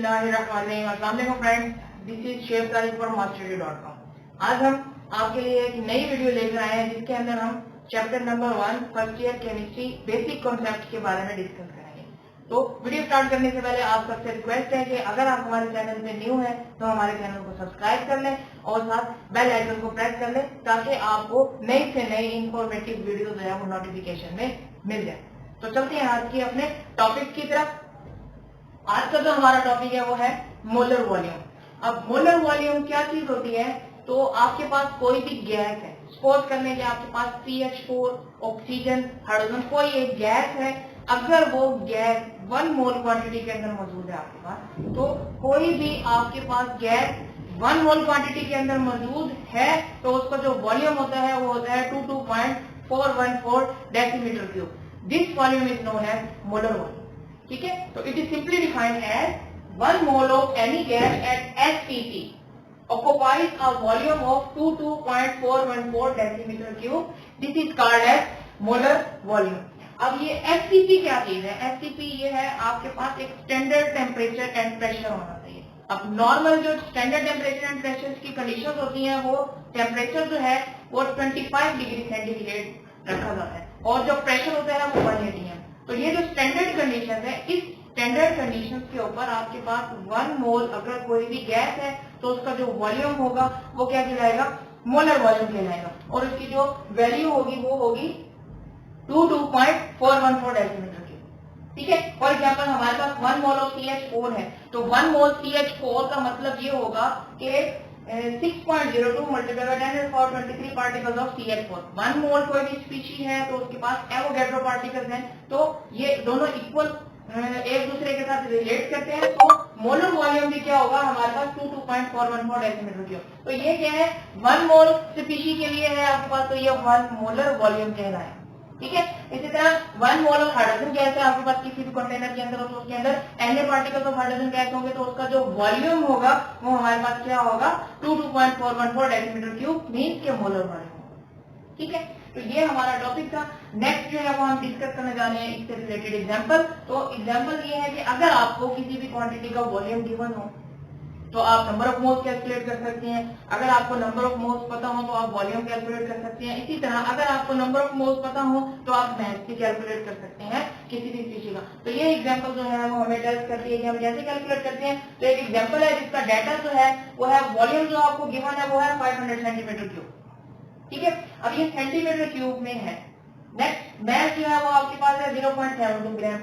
अस्सलाम friends, this is chef Tariq from masterdew.com। आज हम आपके लिए एक नई वीडियो लेकर आए हैं जिसके अंदर हम chapter number 1 first year chemistry basic concept के बारे में डिस्कस करेंगे। तो वीडियो स्टार्ट करने से पहले आप सबसे रिक्वेस्ट है कि अगर आप हमारे चैनल पे न्यू है तो हमारे चैनल को सब्सक्राइब कर लें और साथ बेल आइकन को प्रेस कर लें ताकि आपको नई से नई इंफॉर्मेटिव वीडियो जो है वो नोटिफिकेशन में मिल जाए। तो चलते हैं आज की अपने टॉपिक की तरफ। आज का जो हमारा टॉपिक है वो है मोलर वॉल्यूम। अब मोलर वॉल्यूम क्या चीज होती है, तो आपके पास कोई भी गैस है, सपोज करने के आपके पास CH4 ऑक्सीजन हाइड्रोजन कोई एक गैस है, अगर वो गैस 1 मोल क्वांटिटी के अंदर मौजूद है आपके पास, तो कोई भी आपके पास गैस 1 मोल क्वांटिटी के अंदर मौजूद है तो उसका जो वॉल्यूम होता है वो होता है 22.414 decimetre cube. This volume is known as molar volume. ठीक है, तो it is simply defined as 1 mole of any gas at SPP occupies a volume of 22.414 decimetre cube. This is called as molar volume. अब ये SPP क्या चीज है? SPP ये है आपके पास एक स्टैंडर्ड टेम्परेचर एंड प्रेशर होना चाहिए। अब नॉर्मल जो स्टैंडर्ड टेम्परेचर एंड प्रेशर की कंडीशन होती है वो टेम्परेचर जो है वो 25 डिग्री सेंटीग्रेड रखा जाता है और जो प्रेशर होता है वो 180 है। तो ये जो स्टैंडर्ड कंडीशन है, इस स्टैंडर्ड कंडीशन के ऊपर आपके पास 1 मोल अगर कोई भी गैस है तो उसका जो वॉल्यूम होगा वो क्या कहलाएगा? मोलर वॉल्यूम कहलाएगा और उसकी जो वैल्यू होगी वो होगी 22.414 डेसीमीटर क्यूब। ठीक है, फॉर एग्जाम्पल हमारे पास 1 मोल ऑफ CH4 है, तो 1 मोल CH4 का मतलब ये होगा कि 6.02 multiply by 10 power 23 particles of CH4। 1 मोल कोई भी स्पीशीज है तो उसके पास एवोगैड्रो पार्टिकल्स हैं, तो ये दोनों इक्वल एक दूसरे के साथ रिलेट करते हैं, तो मोलर वॉल्यूम भी क्या होगा हमारे पास 22.414 डेसीमीटर क्यूब। तो ये क्या है? 1 मोल स्पीशीज के लिए है आपके पास, तो ये 1 मोलर वॉल्यूम कहलाएगा। ठीक है, इसी तरह 1 मोल ऑफ हाइड्रोजन गैस है आपके पास किसी भी कंटेनर के अंदर, तो उसके अंदर N particles of hydrogen gas होंगे तो उसका जो वॉल्यूम होगा वो हमारे पास क्या होगा? 22.414 डेसीमीटर क्यूब मींस के मोलर वॉल्यूम होगा। ठीक है, तो ये हमारा टॉपिक था। नेक्स्ट जो है वो हम डिस्कस करने जा रहे हैं इससे रिलेटेड एग्जांपल। तो एग्जांपल ये है कि अगर आपको किसी भी क्वांटिटी का वॉल्यूम गिवन हो तो आप नंबर ऑफ मोल्स कैलकुलेट कर सकते हैं। अगर आपको नंबर ऑफ मोल्स पता हो तो आप वॉल्यूम कैलकुलेट कर सकते हैं। इसी तरह अगर आपको नंबर ऑफ मोल्स पता हो तो आप मास भी कैलकुलेट कर सकते हैं किसी भी स्पीशीज का। तो ये एग्जांपल जो है वो हमें टेस्ट करती है कि हम कैसे कैलकुलेट करते हैं। तो एक एग्जांपल है जिसका डाटा जो है वो है वॉल्यूम जो आपको गिवन है वो है 500 सेंटीमीटर क्यूब। ठीक है, अब ये सेंटीमीटर क्यूब में है। नेक्स्ट मास जो है वो आपके पास है 0.72 ग्राम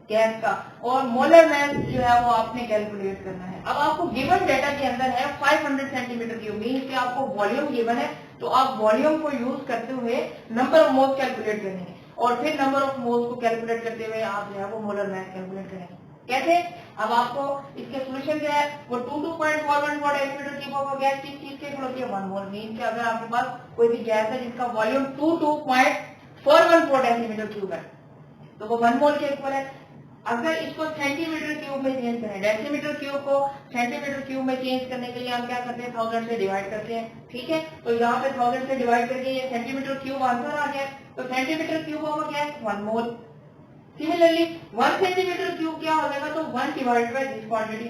गैस का, और मोलर मास जो है वो आपने कैलकुलेट करना है। अब आपको गिवन डाटा के अंदर है 500 सेंटीमीटर क्यूब, मींस कि आपको वॉल्यूम गिवन है, तो आप वॉल्यूम को यूज करते हुए नंबर ऑफ मोल्स कैलकुलेट करेंगे और फिर नंबर ऑफ मोल्स को कैलकुलेट करते हुए आप जो है वो मोलर मास कैलकुलेट करेंगे। कैसे? अब आपको इसके सोल्यूशन जो है वो 22.414 डेसीमीटर क्यूब ऑफ गैस किस चीज के इक्वल होती है? 1 मोल। मींस कि अगर आपके पास कोई भी गैस है जिसका वॉल्यूम 22.414 डेसीमीटर क्यूब है तो वो 1 मोल के इक्वल है। अगर इसको सेंटीमीटर क्यूब में चेंज करें, डेसीमीटर क्यूब को सेंटीमीटर क्यूब में चेंज करने के लिए हम क्या करते हैं? 1000 से डिवाइड करते हैं। ठीक है, तो यहाँ पे 1000 से डिवाइड करके ये सेंटीमीटर क्यूब आंसर आ गया। तो सेंटीमीटर क्यूब होगा क्या है? 1 मोल। सिमिलरली 1 सेंटीमीटर क्यूब क्या हो जाएगा? तो 1 डिवाइड बाय दिस क्वांटिटी।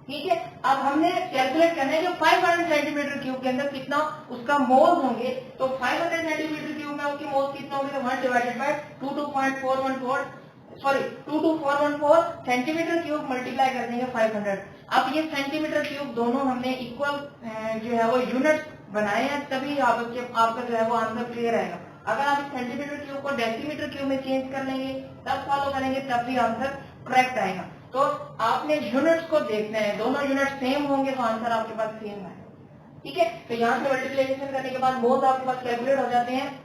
ठीक है, अब हमने कैलकुलेट करना है जो 500 सेंटीमीटर क्यूब के अंदर कितना उसका मोल्स होंगे, तो 500 सेंटीमीटर क्यूब में उसके मोल्स कितना होंगे? तो 1 divided by 22.414 centimetre cube multiply कर देंगे 500। अब ये सेंटीमीटर क्यूब दोनों हमने इक्वल जो है वो यूनिट बनाए हैं, तभी आपका जो है वो आंसर क्लियर आएगा। अगर आप सेंटीमीटर क्यूब को डेसीमीटर क्यूब में चेंज कर लेंगे, तब फॉलो करेंगे, तब भी आंसर करेक्ट आएगा। तो आपने यूनिट्स को देखना है, दोनों यूनिट सेम होंगे तो आंसर आपके पास सेम है। ठीक है, तो यहाँ से मल्टीप्लिकेशन करने के बाद मोल्स आपके पास कैलकुलेट हो जाते हैं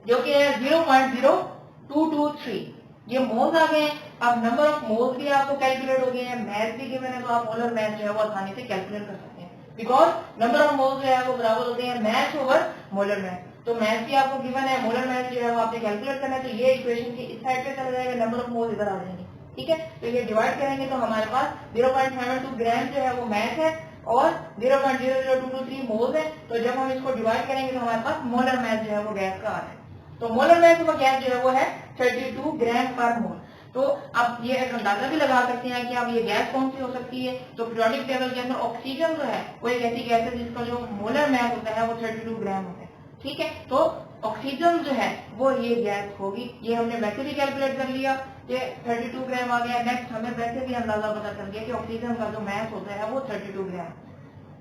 जो कि है 0.0223। ये मोल्स आ गए। अब नंबर ऑफ मोल्स भी आपको कैलकुलेट हो गए हैं, मास भी गिवन है, तो आप मोलर मास जो है वो आसानी से कैलकुलेट कर सकते हैं, बिकॉज नंबर ऑफ मोल्स जो है वो बराबर होते हैं मास ओवर मोलर मास। तो मास भी आपको गिवन है, मोलर मास जो है वो आपने कैलकुलेट करना है, तो ये इक्वेशन की इस साइड पे चला जाएगा, नंबर ऑफ मोल्स इधर आ जाएंगे। ठीक है, तो ये डिवाइड करेंगे तो हमारे पास 0.72 ग्राम जो है वो मास है और 0.00223 मोल्स है। तो जब हम इसको डिवाइड करेंगे तो हमारे पास मोलर मास जो है वो गैस का आ रहा है। तो मोलर मास ऑफ गैस जो है वो है 32 ग्राम पर मोल। तो आप ये एक अंदाजा भी लगा सकते हैं कि अब ये गैस कौन सी हो सकती है। तो पीरियोडिक टेबल के अंदर ऑक्सीजन जो है वो एक ऐसी गैस है जिसका जो मोलर मास होता है वो 32 ग्राम होता है। ठीक है, तो ऑक्सीजन जो है वो ये गैस होगी। ये हमने वैसे भी कैलकुलेट कर लिया कि 32 ग्राम आ गया। नेक्स्ट हमें वैसे भी अंदाजा पता चल गया कि ऑक्सीजन का जो मास होता है वो 32 ग्राम।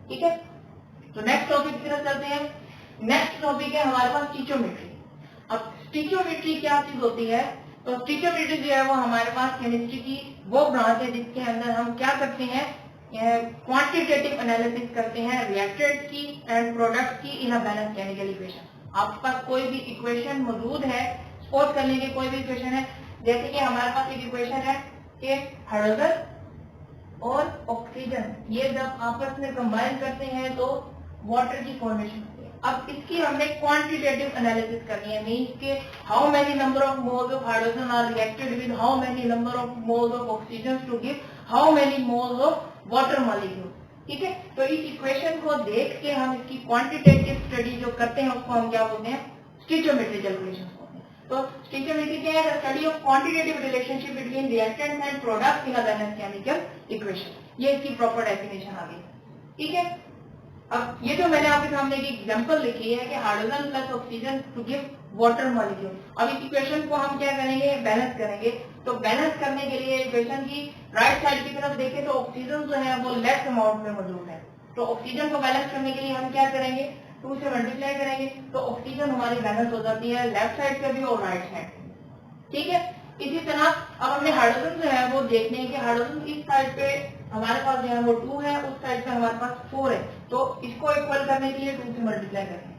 ठीक है, तो नेक्स्ट टॉपिक की तरफ चलते हैं। नेक्स्ट टॉपिक है हमारे पास स्टीचियोमेट्री। अब स्टीचियोमेट्री क्या चीज होती है? तो स्टीचियोमेट्री जो है वो हमारे पास केमिस्ट्री की वो ब्रांच है जिसके अंदर हम क्या करते हैं, क्वांटिटेटिव एनालिसिस करते हैं रिएक्टेंट की एंड प्रोडक्ट की इन अ बैलेंस केमिकल इक्वेशन। आपके पास कोई भी इक्वेशन मौजूद है, सपोज कर लीजिए कोई भी इक्वेशन है, जैसे कि हमारे पास एक इक्वेशन है कि हाइड्रोजन और ऑक्सीजन ये जब आपस में कंबाइन करते हैं तो वाटर की फॉर्मेशन होती है। अब इसकी हमने क्वांटिटेटिव एनालिसिस करनी है, मींस के how many number of moles of hydrogen are reacted with how many number of moles of oxygen to give how many moles of water molecule. ठीक है, तो इस इक्वेशन को देख के हम इसकी क्वांटिटेटिव स्टडी जो करते हैं उसको हम क्या बोलते हैं, स्टीचियोमेट्री कैलकुलेशन बोलते हैं। तो स्टीचियोमेट्री क्या है? Study of quantitative relationship between reactant and product in a balance chemical equation. ये इसकी प्रॉपर डेफिनेशन आ गई। ठीक है, अब ये जो मैंने आपके सामने एक एग्जांपल लिखी है कि hydrogen plus oxygen to give water molecule. अब इस इक्वेशन को हम क्या करेंगे, बैलेंस करेंगे। तो बैलेंस करने के लिए इक्वेशन की राइट साइड की तरफ देखें तो ऑक्सीजन जो है वो लेस अमाउंट में मौजूद है। तो ऑक्सीजन को बैलेंस करने के लिए हम क्या करेंगे, 2 से मल्टीप्लाई करेंगे तो ऑक्सीजन हमारी बैलेंस हो जाती है लेफ्ट साइड पे भी और राइट साइड। ठीक है, इसी तरह अब हमने हाइड्रोजन जो है वो देखने हैं कि हाइड्रोजन इस साइड पे हमारे पास जो है वो 2 है, उस साइड पे हमारे पास 4 है। तो इसको इक्वल करने के लिए 2 से मल्टीप्लाई करेंगे।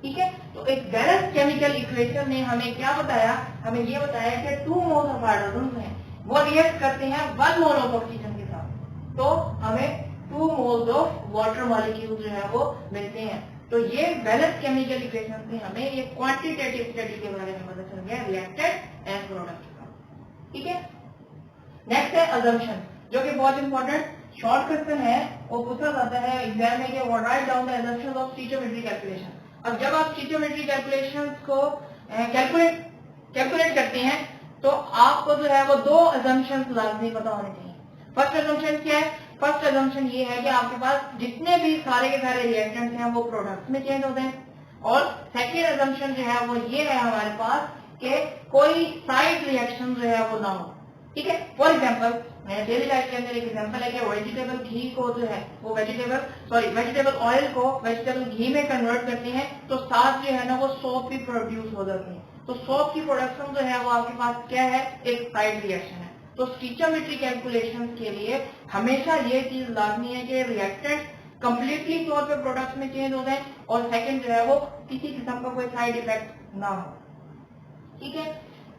ठीक है, तो एक बैलेंस केमिकल इक्वेशन ने हमें क्या बताया, हमें ये बताया कि 2 मोल्स ऑफ हाइड्रोजन है वो रिएक्ट करते हैं 1 मोल ऑफ ऑक्सीजन के साथ, तो हमें 2 मोल्स ऑफ वाटर मॉलिक्यूल जो है वो मिलते हैं। तो ये बैलेंस केमिकल इक्वेशन से हमें ये क्वांटिटेटिव स्टडी के बारे में पता चल गया रिएक्टेंट एंड प्रोडक्ट का। ठीक है, नेक्स्ट है अजम्पशन, जो कि बहुत इंपॉर्टेंट शॉर्ट क्वेश्चन है। वो पूछा जाता है एग्जाम में कि what write down the assumptions of stoichiometry calculation. अब जब आप स्टीचियोमेट्री कैलकुलेशंस को कैलकुलेट करते हैं तो आपको जो है वो 2 अजम्पशंस लाजमी पता होने चाहिए। फर्स्ट अजम्पशन क्या है? फर्स्ट अजम्पशन ये है कि आपके पास जितने भी सारे के सारे रिएक्टेंट्स हैं वो प्रोडक्ट्स में चेंज होते हैं। और सेकेंड अजम्पशन जो है वो ये है हमारे पास कि कोई साइड रिएक्शन जो है वो ना हो। ठीक है, फॉर एग्जाम्पल डेली लाइफ के अंदर एक एग्जाम्पल है कि वेजिटेबल घी को जो है वो वेजिटेबल ऑयल को वेजिटेबल घी में कन्वर्ट करते हैं तो साथ जो है ना वो सोप भी प्रोड्यूस हो जाती है। तो सोप की प्रोडक्शन जो है वो आपके पास क्या है, एक साइड रिएक्शन है। तो स्टीचियोमेट्री कैलकुलेशन के लिए हमेशा ये चीज लाजमी है कि रिएक्टेंट कंप्लीटली तौर पे प्रोडक्ट में चेंज हो जाए और सेकंड जो है वो किसी किस्म का कोई साइड इफेक्ट ना हो। ठीक है,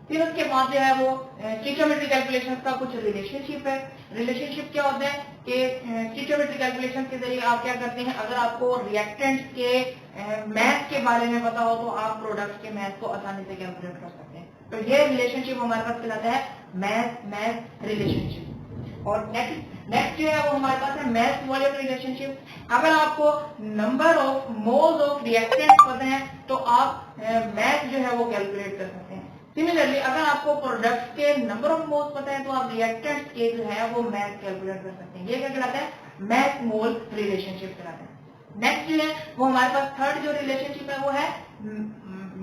फिर उसके बाद जो है वो स्टीचियोमेट्री कैलकुलेशन का कुछ रिलेशनशिप है। रिलेशनशिप क्या होता है कि स्टीचियोमेट्री कैलकुलेशन के जरिए आप क्या करते हैं, अगर आपको रिएक्टेंट्स के मैथ के बारे में पता हो तो आप प्रोडक्ट्स के मैथ को आसानी से कैलकुलेट कर सकते हैं। तो ये रिलेशनशिप हमारे पास कहलाता है मैथ रिलेशनशिप। और नेक्स्ट जो है वो हमारे पास है मैथ वॉल्यूम रिलेशनशिप। अगर आपको number of moles of reactants पता है तो आप मैथ जो है वो कैलकुलेट कर सकते हैं। सिमिलरली अगर आपको प्रोडक्ट्स के नंबर ऑफ मोल्स पता है तो आप रिएक्टेंट्स के जो है वो मैथ कैलकुलेट कर सकते हैं। ये क्या कहलाता है, मैथ मोल रिलेशनशिप कहलाता है। नेक्स्ट जो है वो हमारे पास थर्ड जो रिलेशनशिप है वो है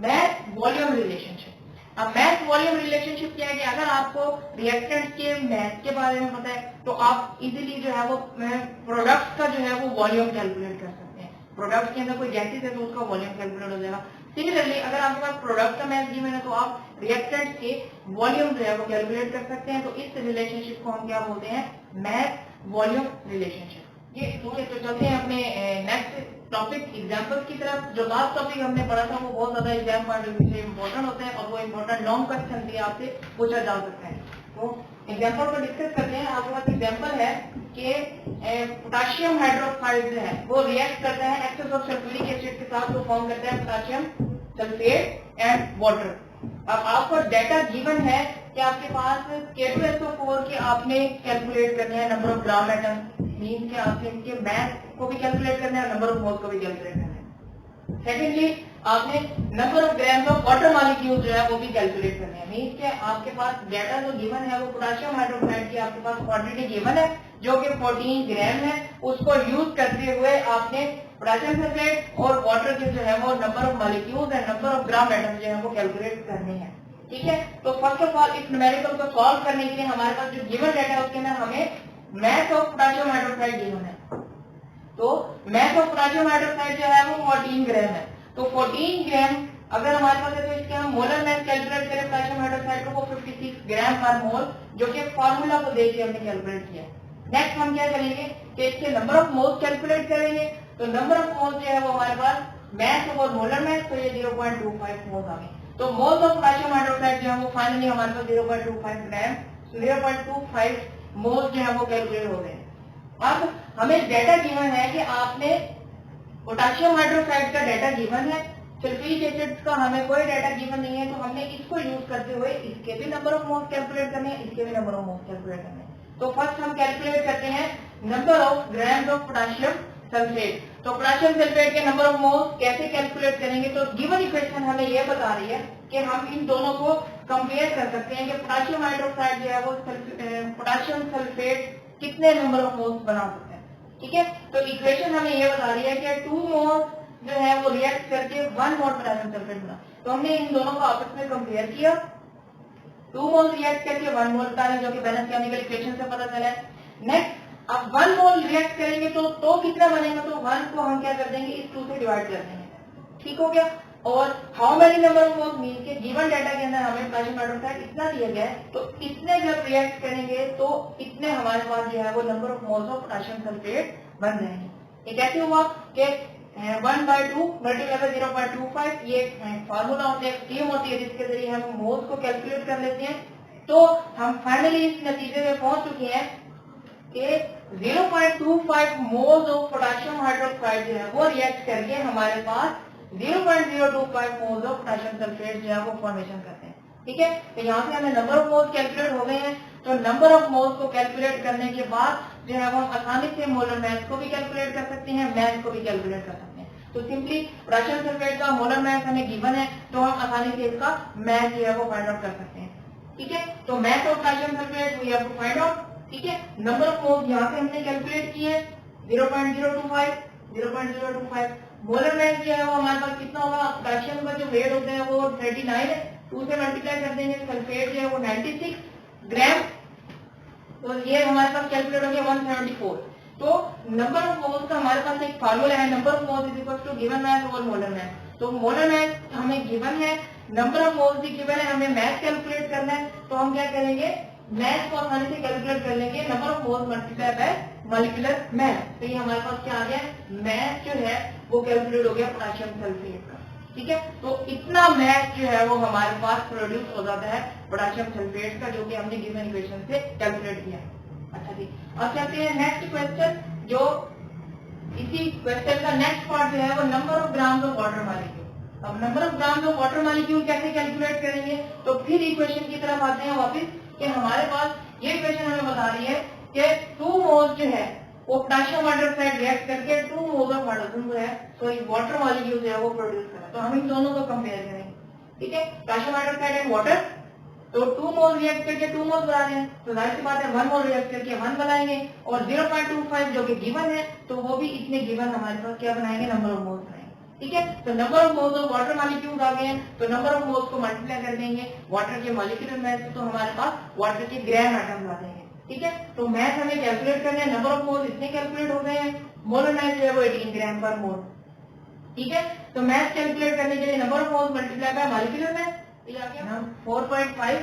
मैथ वॉल्यूम रिलेशनशिप। अब मैथ वॉल्यूम रिलेशनशिप क्या है कि अगर आपको रिएक्टेंट्स के मैथ के बारे में पता है तो आप इजीली जो है वो प्रोडक्ट्स का जो है वो वॉल्यूम कैलकुलेट कर सकते हैं। प्रोडक्ट्स के अंदर कोई गैसेस है तो उसका वॉल्यूम कैलकुलेट हो जाएगा। सिमिलरली अगर आपके पास प्रोडक्ट का मैथ गिवन है तो आप रिएक्टेंट्स के वॉल्यूम जो है वो कैलकुलेट कर सकते हैं। तो इस रिलेशनशिप को हम क्या बोलते हैं, मैथ वॉल्यूम रिलेशनशिप। ये तो चलते हैं अपने नेक्स्ट टॉपिक एग्जाम्पल्स की तरफ। जो लास्ट टॉपिक हमने पढ़ा था वो बहुत ज्यादा एग्जाम पॉइंट ऑफ व्यू से इम्पोर्टेंट होता है और वो इम्पोर्टेंट लॉन्ग क्वेश्चन भी आपसे पूछा जा सकता है। तो एग्जाम्पल को डिस्कस करते हैं। आपके पास एग्जाम्पल है कि पोटाशियम हाइड्रोक्साइड जो है वो रिएक्ट करता है एक्सेस ऑफ सल्फ्यूरिक एसिड के साथ, वो फॉर्म करता है पोटाशियम सल्फेट एंड वाटर। अब आपको डाटा गिवन है कि आपके पास K2SO4 के आपने कैलकुलेट करने हैं number of gram atom, mean के आपसे इनके मैथ को भी कैलकुलेट करना है, नंबर ऑफ मोल्स को भी कैलकुलेट करना है। सेकेंडली आपने number of gram of water molecule जो है वो भी कैलकुलेट करने हैं। मीन्स के आपके पास डाटा जो गिवन है वो पोटेशियम हाइड्रोक्साइड की आपके पास क्वांटिटी गिवन है जो कि 14 ग्राम है। उसको यूज करते हुए आपने पोटेशियम सल्फेट और वाटर के जो है वो number of molecules and number of gram atoms जो है वो कैलकुलेट करने हैं। ठीक है, तो फर्स्ट ऑफ ऑल इस न्यूमेरिकल को सॉल्व करने के लिए हमारे पास जो गिवन डाटा है उसके अंदर हमें मास ऑफ पोटेशियम हाइड्रोक्साइड गिवन है। तो मास ऑफ पोटेशियम हाइड्रोक्साइड जो है वो 14 ग्राम है। तो 14 ग्राम अगर हमारे पास है तो इसके हम मोलर मास कैलकुलेट करें पोटेशियम हाइड्रोक्साइड को 56 ग्राम पर मोल, जो कि फार्मूला को देख के हमने कैलकुलेट किया। नेक्स्ट हम क्या करेंगे कि इसके नंबर ऑफ मोल्स कैलकुलेट करेंगे। तो नंबर ऑफ मोल्स जो है वो हमारे पास मास और मोलर मास, तो ये 0.25 मोल्स आ गए। तो मोल्स ऑफ पोटेशियम हाइड्रोक्साइड जो है वो फाइनली हमारे पास 0.25 ग्राम, 0.25 मोल्स जो है वो कैलकुलेट हो गए। अब हमें डेटा गिवन है कि आपने पोटेशियम हाइड्रोक्साइड का डेटा गिवन है, सल्फ्यूरिक एसिड का हमें कोई डेटा गिवन नहीं है, तो हमने इसको यूज करते हुए इसके भी नंबर ऑफ मोल्स कैलकुलेट करने हैं, इसके भी नंबर ऑफ मोल्स कैलकुलेट करने हैं। तो फर्स्ट हम कैलकुलेट करते हैं number of grams of potassium sulphate. तो पोटेशियम सल्फेट के नंबर ऑफ मोल्स कैसे कैलकुलेट करेंगे, तो गिवन इक्वेशन हमें यह बता रही है कि हम इन दोनों को कंपेयर कर सकते हैं कि पोटेशियम हाइड्रोक्साइड जो है वो पोटेशियम सल्फेट कितने नंबर ऑफ मोल्स बना सकते हैं। ठीक है, तो इक्वेशन हमें यह बता रही है कि 2 मोल्स जो है वो रिएक्ट करके 1 मोल पोटेशियम सल्फेट बना। तो हमने इन दोनों को आपस में कंपेयर किया, 2 मोल रिएक्ट करके 1 मोल बता रहे, जो कि बैलेंस केमिकल इक्वेशन से पता चला है। नेक्स्ट अब 1 मोल रिएक्ट करेंगे तो कितना बनेगा, तो 1 को हम क्या कर देंगे, इस 2 से डिवाइड कर देंगे। ठीक हो गया। और how many number of moles mean के गिवन डाटा के अंदर हमें पोटेशियम हाइड्रोक्साइड इतना दिया गया है, तो इतने जब रिएक्ट करेंगे तो इतने हमारे पास जो है वो number of moles of potassium sulphate बन जाएंगे। ये कैसे हुआ कि 1/2 मल्टीप्लाई बाय 0.25, ये फार्मूला होता है, स्कीम होती है जिसके जरिए हम मोल्स को कैलकुलेट कर लेते हैं। तो हम फाइनली इस नतीजे में पहुंच चुके हैं कि 0.25 मोल्स ऑफ पोटेशियम हाइड्रोक्साइड जो है वो रिएक्ट करके हमारे पास 0.025 मोल्स ऑफ पोटेशियम सल्फेट जो है वो फॉर्मेशन करते हैं। ठीक है, तो यहाँ से हमें नंबर ऑफ मोल्स कैलकुलेट हो गए हैं। तो नंबर ऑफ मोल्स को कैलकुलेट करने के बाद जो है वो हम आसानी से मोलर मास को भी कैलकुलेट कर सकते हैं, मास को भी कैलकुलेट कर सकते हैं। तो सिंपली पोटेशियम सल्फेट का मोलर मास हमें गिवन है, तो हम आसानी से इसका मास जो है वो फाइंड आउट कर सकते हैं। ठीक है, तो mass of potassium sulphate we have to find out. ठीक है, नंबर ऑफ मोल्स यहाँ से हमने कैलकुलेट किए 0.025 मोलर मास जो है वो हमारे पास कितना होगा, पोटेशियम का जो वेट होता है वो 39 है, 2 से मल्टीप्लाई कर देंगे, सल्फेट जो है वो 96 ग्राम, तो ये हमारे पास कैलकुलेट हो गया 174। तो नंबर ऑफ मोल्स का हमारे पास एक फार्मूला है, number of moles is equal to given mass over molar mass. तो मोलर मास हमें गिवन है, नंबर ऑफ मोल्स भी गिवन है, हमें मास कैलकुलेट करना है। तो हम क्या करेंगे, मास को आसानी से कैलकुलेट कर लेंगे, number of moles multiply by molecular mass. तो ये हमारे पास क्या आ गया, मास जो है वो कैलकुलेट हो गया पोटेशियम सल्फेट का। ठीक है, तो इतना मास जो है वो हमारे पास प्रोड्यूस हो जाता है पोटेशियम सल्फेट का, जो कि हमने गिवन इक्वेशन से कैलकुलेट किया। अच्छा जी, अब चलते हैं नेक्स्ट क्वेश्चन, जो इसी क्वेश्चन का नेक्स्ट पार्ट जो है वो number of grams of water molecule. अब number of grams of water molecule कैसे कैलकुलेट करेंगे, तो फिर इक्वेशन की तरफ आते हैं वापस कि हमारे पास ये इक्वेशन हमें बता रही है कि 2 मोल्स जो है वो पोटेशियम हाइड्रोक्साइड रिएक्ट करके 2 मोल्स ऑफ हाइड्रोजन जो है तो वाटर मॉलिक्यूल जो है वो प्रोड्यूस करें। तो हम इन दोनों को कंपेयर करेंगे। ठीक है, पोटेशियम हाइड्रोक्साइड एंड वाटर, तो 2 मोल रिएक्ट करके 2 मोल बना रहे हैं, तो जाहिर सी बात है 1 मोल रिएक्ट करके 1 बनाएंगे, और 0.25 जो कि गिवन है तो वो भी इतने गिवन हमारे पास क्या बनाएंगे, नंबर ऑफ मोल्स बनाएंगे। ठीक है, तो number of moles of water molecules आ गए हैं, तो नंबर ऑफ मोल्स को मल्टीप्लाई कर देंगे वाटर के मॉलिक्यूलर मास, तो हमारे पास वाटर के ग्राम एटम्स आ जाएंगे। ठीक है, तो मास हमें कैलकुलेट करना है, नंबर ऑफ मोल्स इतने कैलकुलेट हो गए हैं, मोलर मास जो है वो 18 ग्राम पर मोल। ठीक है, तो मास कैलकुलेट करने के लिए number of moles multiply by molecular mass, ये आ गया 4.5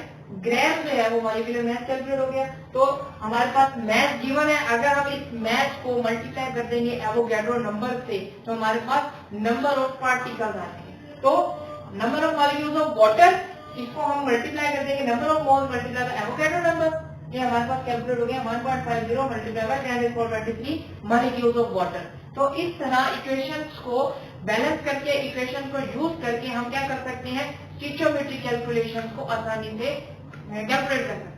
ग्राम जो है वो मॉलिक्यूलर मास कैलकुलेट हो गया। तो हमारे पास मास गिवन है, अगर हम इस मास को मल्टीप्लाई कर देंगे एवोगैड्रो नंबर से, तो हमारे पास नंबर ऑफ पार्टिकल्स आ जाएंगे। तो number of molecules of water, इसको हम मल्टीप्लाई कर देंगे number of moles multiply by Avogadro number, ये हमारे पास कैलकुलेट हो गया 1.50 multiply by 10⁻⁻³ molecules of water. तो इस तरह इक्वेशंस को बैलेंस करके, इक्वेशन को यूज करके हम क्या कर सकते हैं, स्टोइचियोमेट्रिक कैलकुलेशंस को आसानी से कैलकुलेट कर सकते हैं।